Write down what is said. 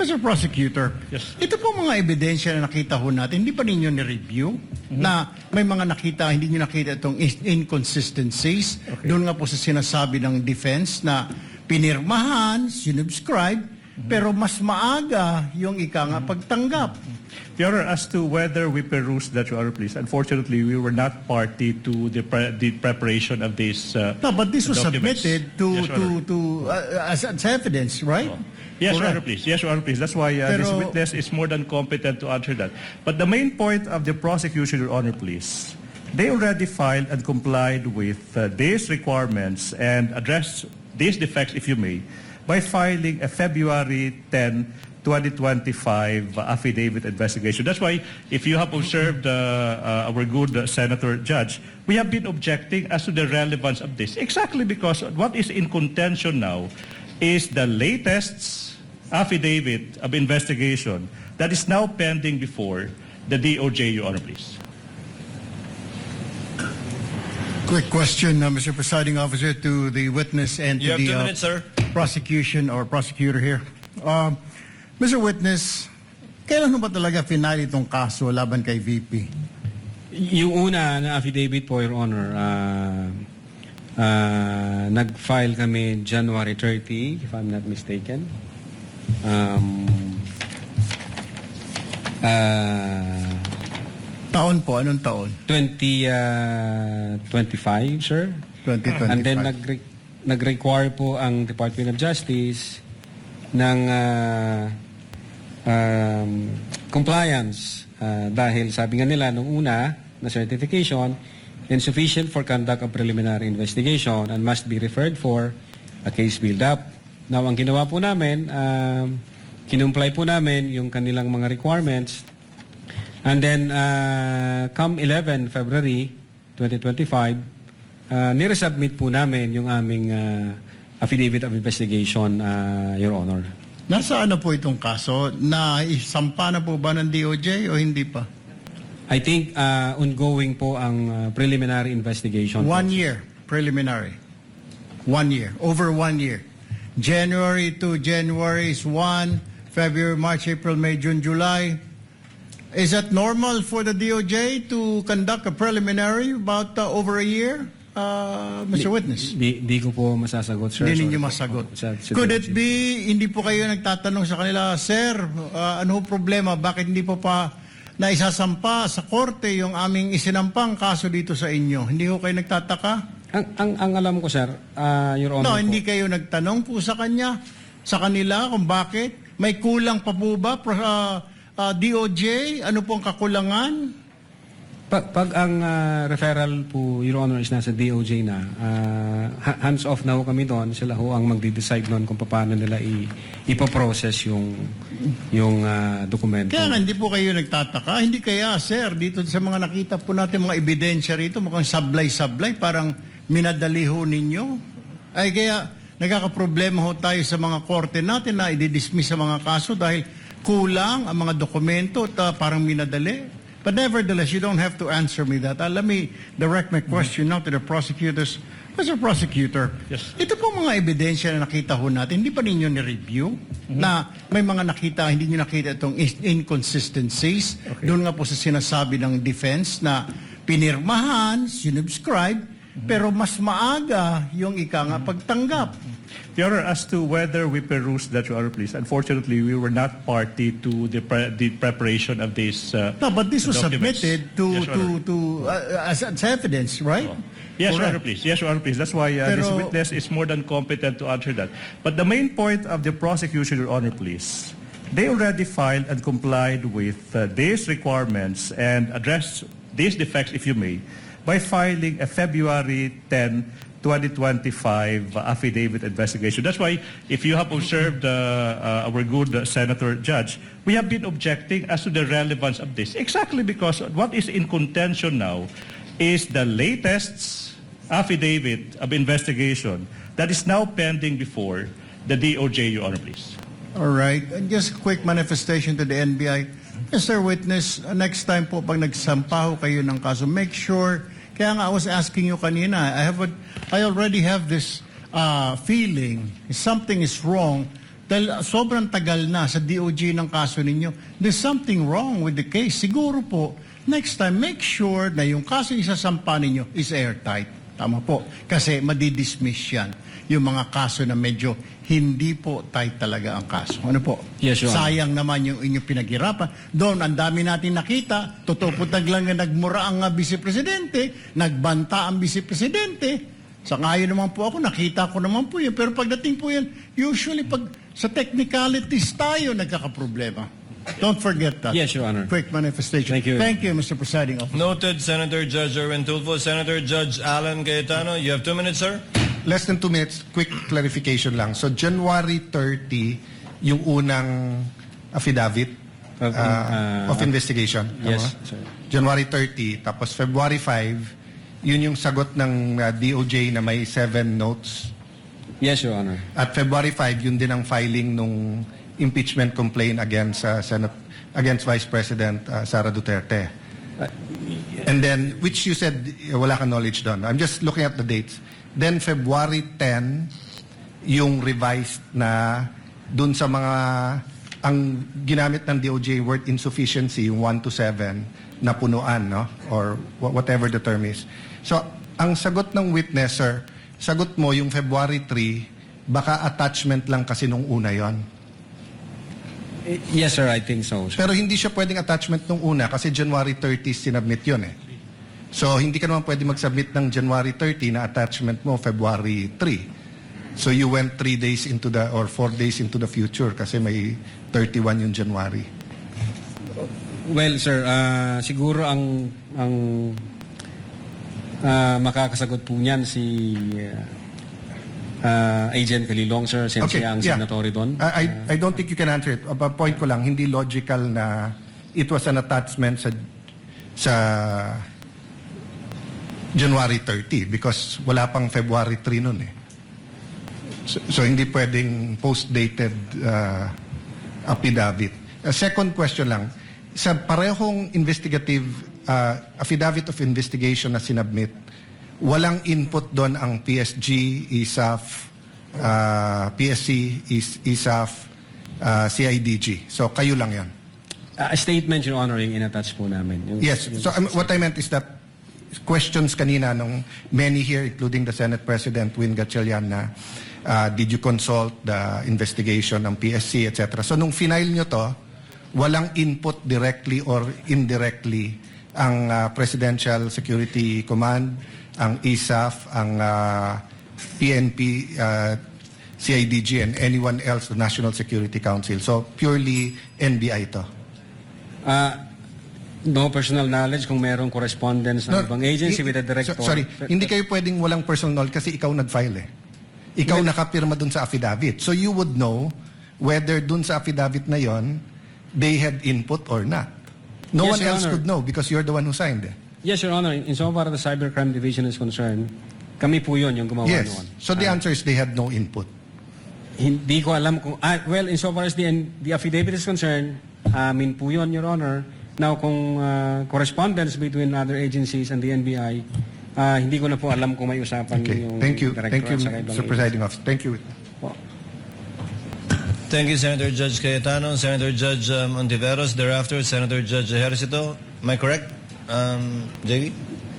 Mr. Prosecutor, Yes. ito po mga ebidensya na nakita ho natin, hindi pa ninyo ni-review na may mga nakita, hindi nyo nakita itong inconsistencies. Doon nga po sa sinasabi ng defense na pinirmahan, sinubscribe, pero mas maaga yung pagtanggap. Your Honor, as to whether we perused that, Your Honor, please, unfortunately, we were not party to the preparation of these No, but this was documents. submitted Yes, Your Honor. as evidence, right? Yes, Your Correct. Honor, please. Yes, Your Honor, please. That's why this Pero- witness is more than competent to answer that. But the main point of the prosecution, Your Honor, please, they already filed and complied with these requirements and addressed these defects, if you may, by filing a February 10, 2025 affidavit investigation. That's why, if you have observed our good Senator Judge, we have been objecting as to the relevance of this. Exactly because what is in contention now is the latest affidavit of investigation that is now pending before the DOJ, Your Honor, please. Quick question, Mr. Presiding Officer, to the witness and You to have the 2 minutes, sir. prosecution or prosecutor here. Mr. Witness, kailan ba talaga final itong kaso laban kay VP? Yung una na affidavit po, Your Honor, nag-file kami January 30, if I'm not mistaken. Taon po, anong taon? 2025, sir. 2025. And then nag-require po ang Department of Justice ng compliance dahil sabi nga nila nung una na certification insufficient for conduct of preliminary investigation and must be referred for a case build-up. Now, ang ginawa po namin, kinumply po namin yung kanilang mga requirements. And then, come 11 February 2025, niresubmit po namin yung aming affidavit of investigation, Your Honor. Nasaan na po itong kaso? Naisampa na po ba ng DOJ o hindi pa? I think ongoing po ang preliminary investigation. 1 year, preliminary. 1 year, over 1 year. January to January is 1, February, March, April, May, June, July. Is that normal for the DOJ to conduct a preliminary about over a year, Mr. Witness? Di ko po masasagot, sir. Hindi ninyo Sorry po. masagot. Sa Could it DOJ. be, hindi po kayo nagtatanong sa kanila, Sir, ano problema? Bakit hindi po pa naisasampa sa korte yung aming isinampang kaso dito sa inyo? Hindi ko kayo nagtataka? Ang alam ko, sir, Your No, Honor po. hindi kayo nagtanong po sa kanila kung bakit? May kulang pa po ba? DOJ, ano pong kakulangan? Pag ang referral po, Your Honor, is nasa DOJ na, hands off na ho kami doon. Sila ho ang magde-decide noon kung paano nila ipoprocess yung dokumento. Kaya nga, hindi po kayo nagtataka. Hindi kaya, sir, dito sa mga nakita po natin mga ebidensya rito, mukhang sablay-sablay, parang minadali ho ninyo. Ay kaya, nagkakaproblema ho tayo sa mga korte natin na i-dismiss sa mga kaso dahil kulang ang mga dokumento at parang minadali. But nevertheless, you don't have to answer me that. Let me direct my question now to the prosecutors. Mr. Prosecutor, Yes. ito po mga ebidensya na nakita ho natin, hindi pa ninyo ni-review na may mga nakita, hindi nyo nakita itong inconsistencies. Doon nga po sa sinasabi ng defense na pinirmahan, sinubscribe, pero mas maaga yung pagtanggap. Your Honor, as to whether we perused that, Your Honor, please, unfortunately, we were not party to the preparation of these No, but this was documents. submitted Yes, Your Honor. as evidence, right? Yes, Your Honor, Correct. please. Yes, Your Honor, please. That's why this Pero- witness is more than competent to answer that. But the main point of the prosecution, Your Honor, please, they already filed and complied with these requirements and addressed these defects, if you may, by filing a February 10, 2025 affidavit investigation. That's why, if you have observed our good Senator Judge, we have been objecting as to the relevance of this. Exactly because what is in contention now is the latest affidavit of investigation that is now pending before the DOJ, Your Honor, please. All right. And just a quick manifestation to the NBI. Mr. Witness, next time po pag nagsampa ho kayo ng kaso, make sure, kaya nga I was asking you kanina, I already have this feeling something is wrong Dahil sobrang tagal na sa DOJ ng kaso ninyo. There's something wrong with the case. Siguro po, next time, make sure na yung kaso isasampa ninyo is airtight. Tama po. Kasi madidismiss yan. Yung mga kaso na medyo hindi po tight talaga ang kaso. Ano po? Yes, Your Honor. Sayang naman yung inyong pinaghirapan. Doon, ang dami natin nakita. Totoo po taglang na nagmura ang vice-presidente, nagbanta ang vice-presidente. Sa ngayon naman po ako, nakita ko naman po yun. Pero pagdating po yan, usually pag sa technicalities tayo nagkakaproblema. Don't forget that. Yes, Your Honor. Quick manifestation. Thank you. Thank you, Mr. Presiding Officer. Noted, Senator Judge Erwin Tulfo. Senator Judge Alan Cayetano, you have 2 minutes, sir. Less than 2 minutes, quick clarification lang. So January 30, yung unang affidavit of investigation. Yes, Tama? sir. January 30, tapos February 5, yun yung sagot ng DOJ na may 7 notes. Yes, Your Honor. At February 5, yun din ang filing nung impeachment complaint against against Vice President Sara Duterte. And then, which you said wala kang knowledge doon. I'm just looking at the dates. Then February 10, yung revised na dun sa mga ang ginamit ng DOJ word insufficiency, yung 1 to 7 na punuan, no? Or whatever the term is. So, ang sagot ng witness, sir, sagot mo yung February 3, baka attachment lang kasi nung una yon. Yes, sir, I think so. Pero hindi siya pwedeng attachment nung una kasi January 30 sinubmit yun eh. So, hindi ka naman pwede mag-submit ng January 30 na attachment mo February 3. So, you went 3 days into the, or 4 days into the future kasi may 31 yung January. Well, sir, siguro ang makakasagot po niyan si Agent Calilong, sir, since siya ang signatory doon. I don't think you can answer it. Point ko lang, hindi logical na it was an attachment sa January 30 because wala pang February 3 nun eh. So hindi pwedeng post-dated affidavit. Second question lang, sa parehong investigative affidavit of investigation na sinubmit, walang input doon ang PSG, ISAF, PSC, ISAF, CIDG. So kayo lang yan. A statement, Your Honor, yung in-attach po namin. Yes. So what I meant is that questions kanina nung many here, including the Senate President, Win Gatchalian, na did you consult the investigation ng PSC, etc. So nung final nyo to, walang input directly or indirectly ang Presidential Security Command, ang ISAF, ang PNP, CIDG, and anyone else, the National Security Council. So purely NBI to. No personal knowledge kung merong correspondence ng ibang agency with the director. Sorry, hindi kayo pwedeng walang personal knowledge kasi ikaw nag-file eh. Ikaw nakapirma dun sa affidavit. So you would know whether dun sa affidavit na yon they had input or not. No Yes, one Your else Honor. could know because you're the one who signed it. Yes, Your Honor. Insofar the Cybercrime Division is concerned, kami po yun yung gumawa Yes. noon. So the answer is they had no input. Hindi ko alam kung... well, insofar as the affidavit is concerned, amin po yun, Your Honor. Now, kung correspondence between other agencies and the NBI, hindi ko na po alam kung may usapan Okay. yung Thank you. director Thank you, at saka ibang Mr. Presiding Officer. Thank you. agency po. Thank you, Senator Judge Cayetano. Senator Judge Ontiveros. Thereafter, Senator Judge Ejercito. Am I correct, JV?